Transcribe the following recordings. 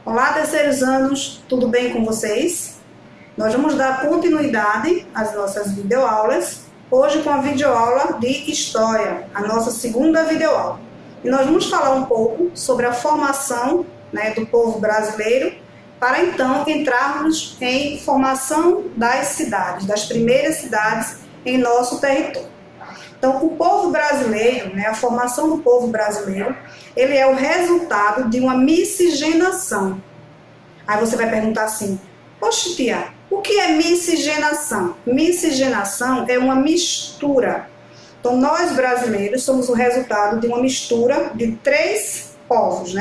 Olá, terceiros anos, tudo bem com vocês? Nós vamos dar continuidade às nossas videoaulas, hoje com a videoaula de História, a nossa segunda videoaula. E nós vamos falar um pouco sobre a formação, do povo brasileiro, para então entrarmos em formação das cidades, das primeiras cidades em nosso território. Então, o povo brasileiro, a formação do povo brasileiro, ele é o resultado de uma miscigenação. Aí você vai perguntar assim, poxa tia, o que é miscigenação? Miscigenação é uma mistura. Então, nós brasileiros somos o resultado de uma mistura de três povos,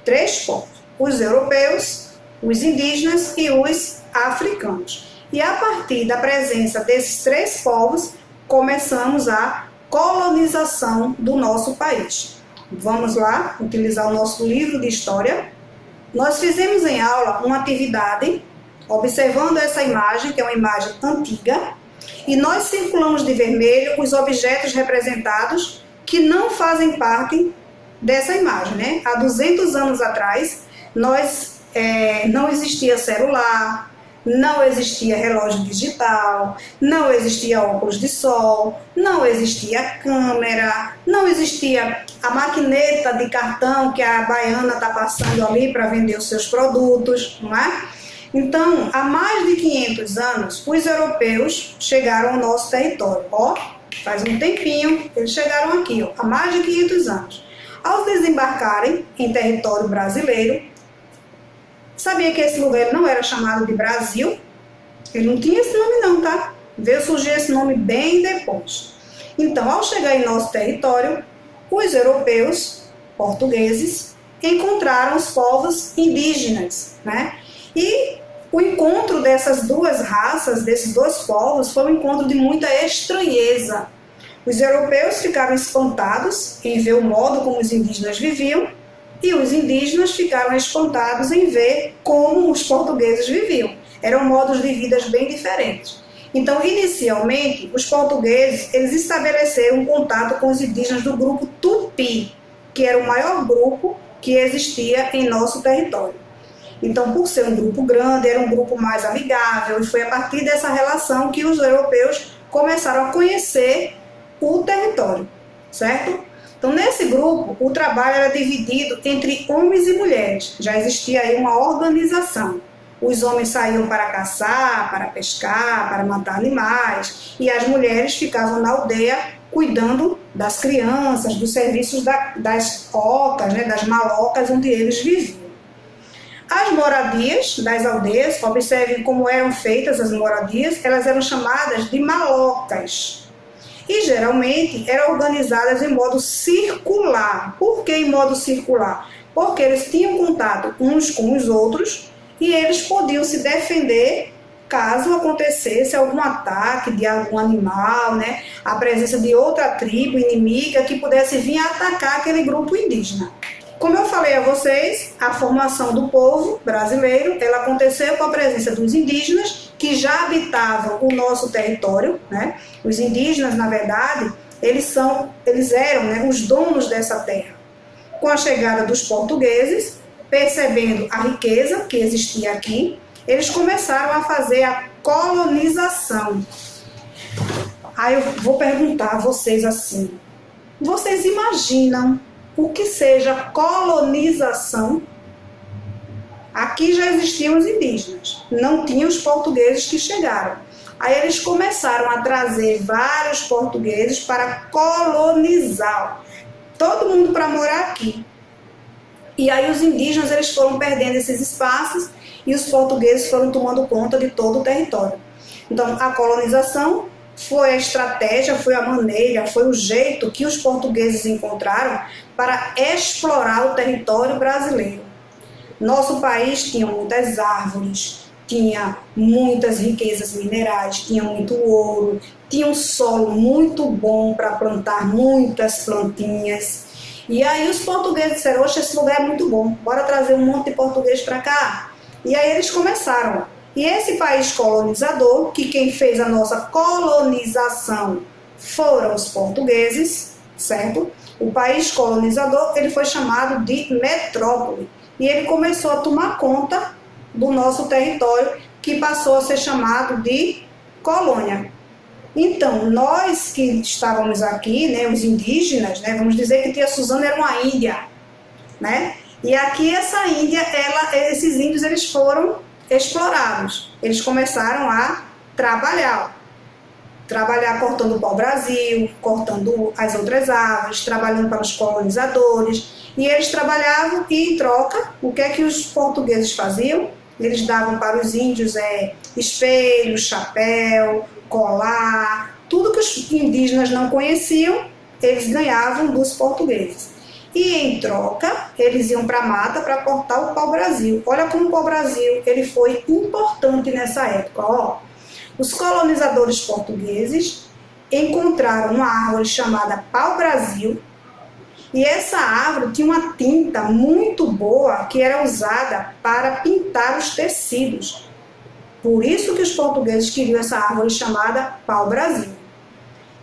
Três povos, os europeus, os indígenas e os africanos. E a partir da presença desses três povos, começamos a colonização do nosso país. Vamos lá, utilizar o nosso livro de história. Nós fizemos em aula uma atividade, observando essa imagem, que é uma imagem antiga, e nós circulamos de vermelho os objetos representados que não fazem parte dessa imagem, Há 200 anos atrás, não existia celular, não existia relógio digital, não existia óculos de sol, não existia câmera, não existia a maquineta de cartão que a baiana está passando ali para vender os seus produtos, não é? Então, há mais de 500 anos, os europeus chegaram ao nosso território. Faz um tempinho, eles chegaram aqui, há mais de 500 anos. Ao desembarcarem em território brasileiro, sabia que esse lugar não era chamado de Brasil? Ele não tinha esse nome não, tá? Veio surgir esse nome bem depois. Então, ao chegar em nosso território, os europeus, portugueses, encontraram os povos indígenas, E o encontro dessas duas raças, desses dois povos, foi um encontro de muita estranheza. Os europeus ficaram espantados em ver o modo como os indígenas viviam, e os indígenas ficaram espantados em ver como os portugueses viviam. Eram modos de vida bem diferentes. Então, inicialmente, os portugueses eles estabeleceram um contato com os indígenas do grupo Tupi, que era o maior grupo que existia em nosso território. Então, por ser um grupo grande, era um grupo mais amigável, e foi a partir dessa relação que os europeus começaram a conhecer o território, certo? Então, nesse grupo, o trabalho era dividido entre homens e mulheres. Já existia aí uma organização. Os homens saíam para caçar, para pescar, para matar animais, e as mulheres ficavam na aldeia cuidando das crianças, dos serviços das ocas, das malocas onde eles viviam. As moradias das aldeias, observem como eram feitas as moradias, elas eram chamadas de malocas. E geralmente eram organizadas em modo circular. Por que em modo circular? Porque eles tinham contato uns com os outros e eles podiam se defender caso acontecesse algum ataque de algum animal, a presença de outra tribo inimiga que pudesse vir atacar aquele grupo indígena. Como eu falei a vocês, a formação do povo brasileiro, ela aconteceu com a presença dos indígenas que já habitavam o nosso território, Os indígenas, na verdade, eles eram os donos dessa terra. Com a chegada dos portugueses, percebendo a riqueza que existia aqui, eles começaram a fazer a colonização. Aí eu vou perguntar a vocês assim, vocês imaginam o que seja colonização? Aqui já existiam os indígenas, não tinham os portugueses que chegaram. Aí eles começaram a trazer vários portugueses para colonizar, todo mundo para morar aqui. E aí os indígenas eles foram perdendo esses espaços e os portugueses foram tomando conta de todo o território. Então a colonização foi a estratégia, foi a maneira, foi o jeito que os portugueses encontraram para explorar o território brasileiro. Nosso país tinha muitas árvores, tinha muitas riquezas minerais, tinha muito ouro, tinha um solo muito bom para plantar muitas plantinhas. E aí os portugueses disseram, oxe, esse lugar é muito bom, bora trazer um monte de português para cá. E aí eles começaram. E esse país colonizador, que quem fez a nossa colonização foram os portugueses, certo? O país colonizador ele foi chamado de metrópole. e ele começou a tomar conta do nosso território, que passou a ser chamado de colônia. Então, nós que estávamos aqui, né, os indígenas, né, vamos dizer que Tia Suzana era uma índia, né? E aqui essa índia, esses índios, eles foram explorados. Eles começaram a trabalhar cortando o pau-brasil, cortando as outras árvores, trabalhando para os colonizadores. E eles trabalhavam e, em troca, o que é que os portugueses faziam? Eles davam para os índios espelho, chapéu, colar, tudo que os indígenas não conheciam, eles ganhavam dos portugueses. E em troca, eles iam para a mata para cortar o pau-brasil. Olha como o pau-brasil ele foi importante nessa época. Ó. Os colonizadores portugueses encontraram uma árvore chamada pau-brasil, e essa árvore tinha uma tinta muito boa que era usada para pintar os tecidos. Por isso que os portugueses queriam essa árvore chamada pau-brasil.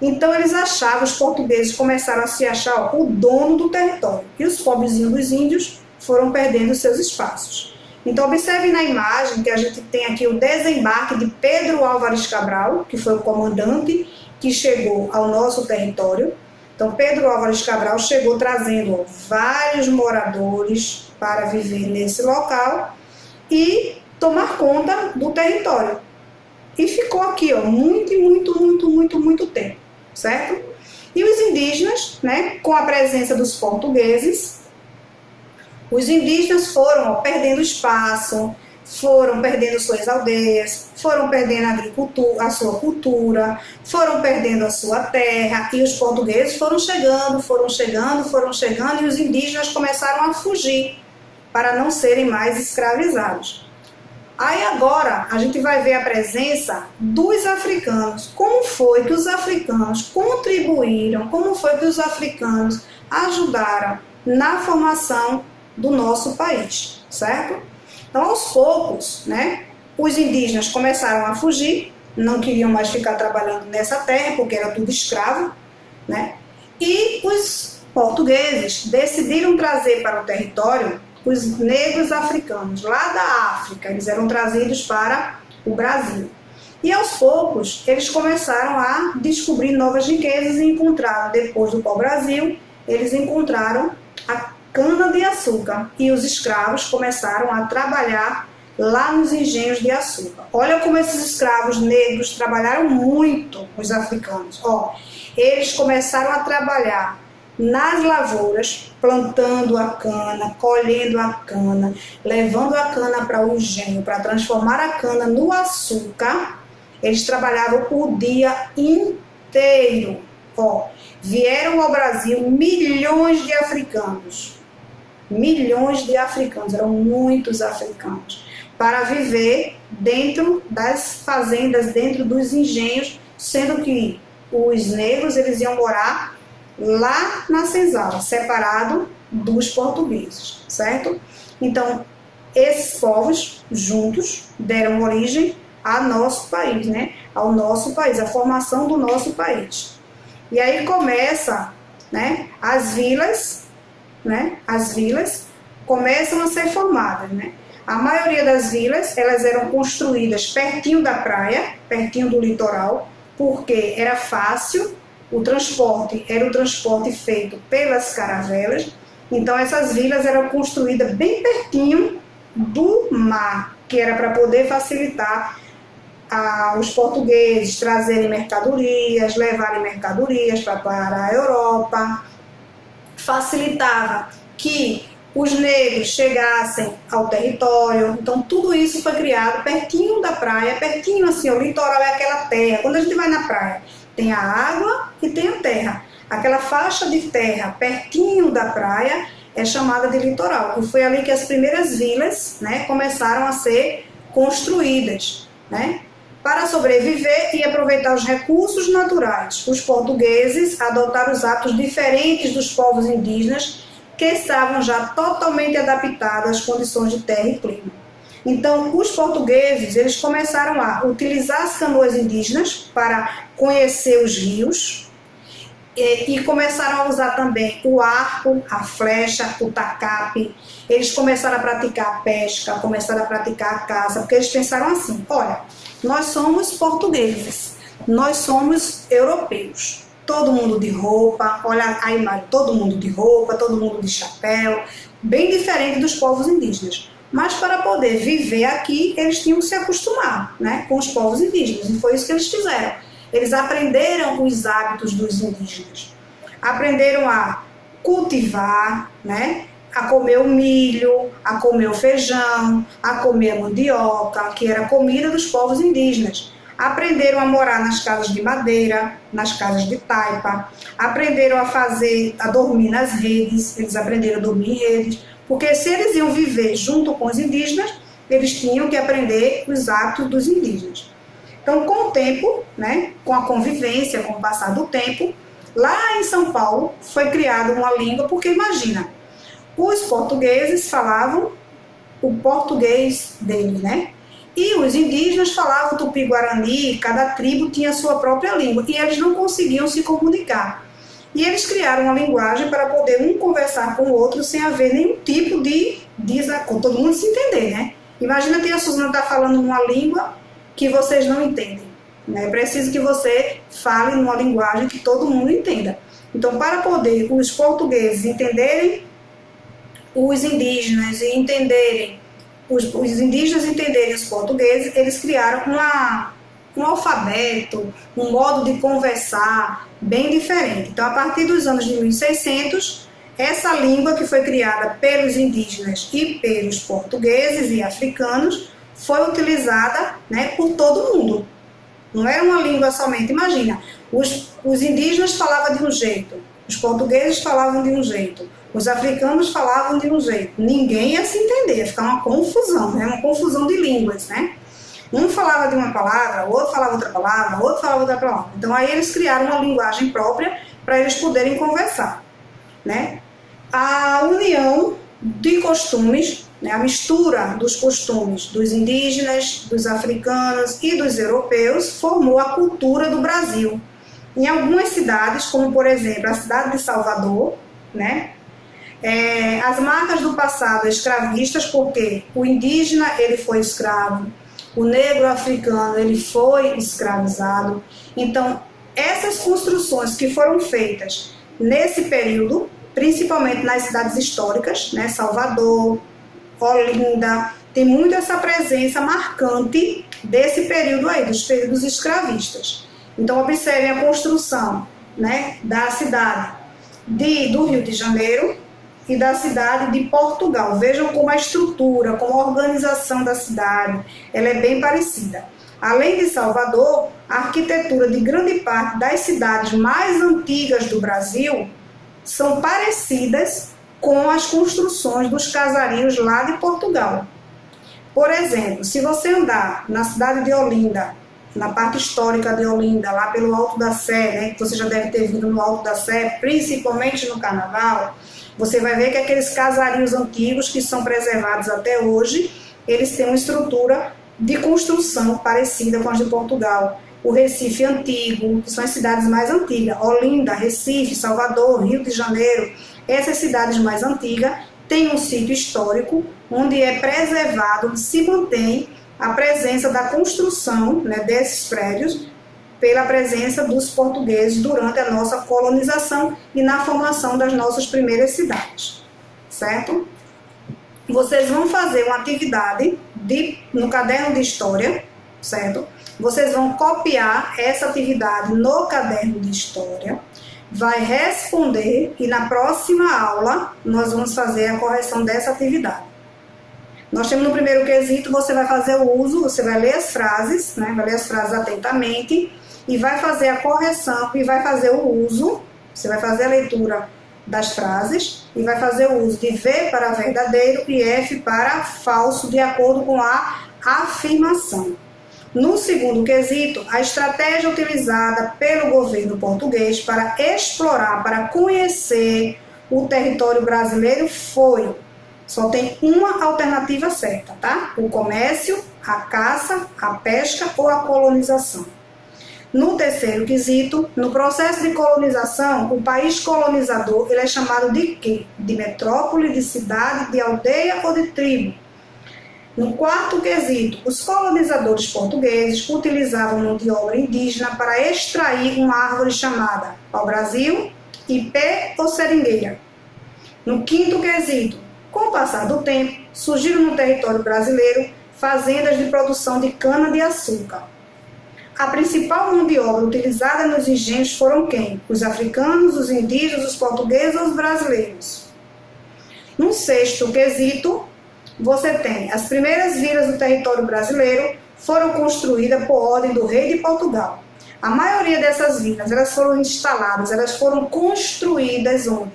Então eles achavam, os portugueses começaram a se achar o dono do território. E os pobrezinhos dos índios foram perdendo seus espaços. Então observe na imagem que a gente tem aqui o desembarque de Pedro Álvares Cabral, que foi o comandante que chegou ao nosso território. Então Pedro Álvares Cabral chegou trazendo vários moradores para viver nesse local e tomar conta do território. E ficou aqui, ó, muito tempo, certo? E os indígenas, né, com a presença dos portugueses, os indígenas foram perdendo espaço, foram perdendo suas aldeias, foram perdendo a sua cultura, foram perdendo a sua terra, e os portugueses foram chegando, e os indígenas começaram a fugir para não serem mais escravizados. Aí agora a gente vai ver a presença dos africanos. Como foi que os africanos contribuíram, como foi que os africanos ajudaram na formação do nosso país, certo? Então, aos poucos, né, os indígenas começaram a fugir, não queriam mais ficar trabalhando nessa terra, porque era tudo escravo, né? E os portugueses decidiram trazer para o território os negros africanos, lá da África. Eles eram trazidos para o Brasil. E aos poucos, eles começaram a descobrir novas riquezas e encontraram, depois do pau-brasil, eles encontraram a cana-de-açúcar. E os escravos começaram a trabalhar lá nos engenhos de açúcar. Olha como esses escravos negros trabalharam muito, os africanos. Ó, eles começaram a trabalhar nas lavouras, plantando a cana, colhendo a cana, levando a cana para o engenho, para transformar a cana no açúcar. Eles trabalhavam o dia inteiro. Ó, vieram ao Brasil milhões de africanos. Milhões de africanos, eram muitos africanos, para viver dentro das fazendas, dentro dos engenhos, sendo que os negros eles iam morar lá na senzala, separado dos portugueses, certo? Então, esses povos juntos deram origem ao nosso país, né? Ao nosso país, a formação do nosso país. E aí começa, né, as vilas começam a ser formadas, né? A maioria das vilas, elas eram construídas pertinho da praia, pertinho do litoral, porque era fácil. O transporte era o transporte feito pelas caravelas, então essas vilas eram construídas bem pertinho do mar, que era para poder facilitar os portugueses trazerem mercadorias, levarem mercadorias para a Europa, facilitava que os negros chegassem ao território. Então tudo isso foi criado pertinho da praia, pertinho assim, o litoral é aquela terra. Quando a gente vai na praia, tem a água e tem a terra. Aquela faixa de terra pertinho da praia é chamada de litoral. E foi ali que as primeiras vilas, né, começaram a ser construídas, né, para sobreviver e aproveitar os recursos naturais. Os portugueses adotaram os hábitos diferentes dos povos indígenas, que estavam já totalmente adaptados às condições de terra e clima. Então, os portugueses, eles começaram a utilizar as canoas indígenas para conhecer os rios E começaram a usar também o arco, a flecha, o tacape. Eles começaram a praticar a pesca, começaram a praticar a caça, porque eles pensaram assim: olha, nós somos portugueses, nós somos europeus. Todo mundo de roupa, olha a imagem, todo mundo de roupa, todo mundo de chapéu, bem diferente dos povos indígenas. Mas para poder viver aqui, eles tinham que se acostumar, né, com os povos indígenas, e foi isso que eles fizeram. Eles aprenderam os hábitos dos indígenas, aprenderam a cultivar, né, a comer o milho, a comer o feijão, a comer a mandioca, que era a comida dos povos indígenas. Aprenderam a morar nas casas de madeira, nas casas de taipa, aprenderam a dormir nas redes, eles aprenderam a dormir em redes, porque se eles iam viver junto com os indígenas, eles tinham que aprender os hábitos dos indígenas. Então, com o tempo, né, com a convivência, com o passar do tempo, lá em São Paulo foi criada uma língua, porque imagina, os portugueses falavam o português dele, né? E os indígenas falavam tupi-guarani, cada tribo tinha a sua própria língua, e eles não conseguiam se comunicar. E eles criaram uma linguagem para poder um conversar com o outro sem haver nenhum tipo de desacordo, todo mundo se entender, né? Imagina que a Suzana está falando uma língua que vocês não entendem, né? É preciso que você fale numa linguagem que todo mundo entenda. Então, para poder os portugueses entenderem os indígenas e entenderem os indígenas entenderem os portugueses, eles criaram um alfabeto, um modo de conversar bem diferente. Então, a partir dos anos de 1600, essa língua que foi criada pelos indígenas e pelos portugueses e africanos foi utilizada, né, por todo mundo. Não era uma língua somente. Imagina, os indígenas falavam de um jeito, os portugueses falavam de um jeito, os africanos falavam de um jeito. Ninguém ia se entender, ia ficar uma confusão, né? Uma confusão de línguas, né? Um falava de uma palavra, o outro falava outra palavra, o outro falava outra palavra. Então aí eles criaram uma linguagem própria para eles poderem conversar, né? A união de costumes, né? A mistura dos costumes dos indígenas, dos africanos e dos europeus formou a cultura do Brasil. Em algumas cidades, como por exemplo a cidade de Salvador, né? As marcas do passado escravistas, porque o indígena ele foi escravo, o negro africano ele foi escravizado. Então, essas construções que foram feitas nesse período, principalmente nas cidades históricas, né, Salvador, Olinda, tem muito essa presença marcante desse período aí, dos períodos escravistas. Então, observem a construção, né, da cidade do Rio de Janeiro e da cidade de Portugal. Vejam como a estrutura, como a organização da cidade, ela é bem parecida. Além de Salvador, a arquitetura de grande parte das cidades mais antigas do Brasil são parecidas com as construções dos casarios lá de Portugal. Por exemplo, se você andar na cidade de Olinda, na parte histórica de Olinda, lá pelo Alto da Sé, né, que você já deve ter vindo no Alto da Sé, principalmente no Carnaval, você vai ver que aqueles casarios antigos que são preservados até hoje, eles têm uma estrutura de construção parecida com as de Portugal. O Recife Antigo, que são as cidades mais antigas, Olinda, Recife, Salvador, Rio de Janeiro, essas cidades mais antigas têm um sítio histórico onde é preservado, onde se mantém a presença da construção, né, desses prédios, pela presença dos portugueses durante a nossa colonização e na formação das nossas primeiras cidades, certo? Vocês vão fazer uma atividade no caderno de história, certo? Vocês vão copiar essa atividade no caderno de história, vai responder e na próxima aula nós vamos fazer a correção dessa atividade. Nós temos no primeiro quesito, você vai fazer o uso, você vai ler as frases, né? Vai ler as frases atentamente e vai fazer a correção e vai fazer o uso, você vai fazer a leitura das frases e vai fazer o uso de V para verdadeiro e F para falso, de acordo com a afirmação. No segundo quesito, a estratégia utilizada pelo governo português para explorar, para conhecer o território brasileiro foi, só tem uma alternativa certa, tá? O comércio, a caça, a pesca ou a colonização. No terceiro quesito, no processo de colonização, o país colonizador ele é chamado de quê? De metrópole, de cidade, de aldeia ou de tribo? No quarto quesito, os colonizadores portugueses utilizavam mão de obra indígena para extrair uma árvore chamada pau-brasil, ipê ou seringueira. No quinto quesito, com o passar do tempo, surgiram no território brasileiro fazendas de produção de cana-de-açúcar. A principal mão de obra utilizada nos engenhos foram quem? Os africanos, os indígenas, os portugueses ou os brasileiros? No sexto quesito, você tem as primeiras vilas do território brasileiro foram construídas por ordem do rei de Portugal. A maioria dessas vilas elas foram instaladas, elas foram construídas onde?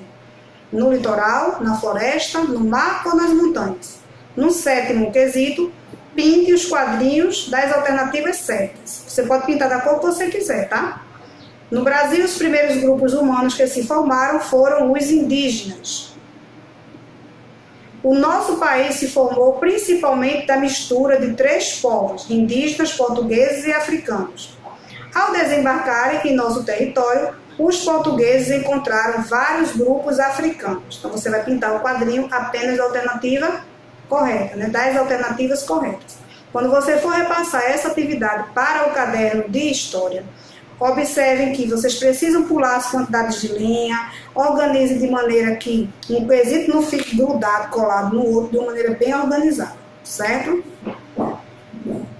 No litoral, na floresta, no mar ou nas montanhas. No sétimo quesito, pinte os quadrinhos das alternativas certas. Você pode pintar da cor que você quiser, tá? No Brasil, os primeiros grupos humanos que se formaram foram os indígenas. O nosso país se formou principalmente da mistura de três povos, indígenas, portugueses e africanos. Ao desembarcarem em nosso território, os portugueses encontraram vários grupos africanos. Então, você vai pintar o quadrinho apenas da alternativa correta, né? Das alternativas corretas. Quando você for repassar essa atividade para o caderno de história, observem que vocês precisam pular as quantidades de linha, organizem de maneira que um quesito não fique grudado, colado no outro, de uma maneira bem organizada, certo?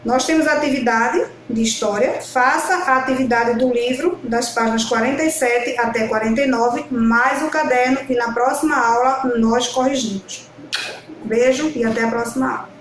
Nós temos a atividade de história, faça a atividade do livro, das páginas 47 até 49, mais o caderno, e na próxima aula nós corrigimos. Beijo e até a próxima aula.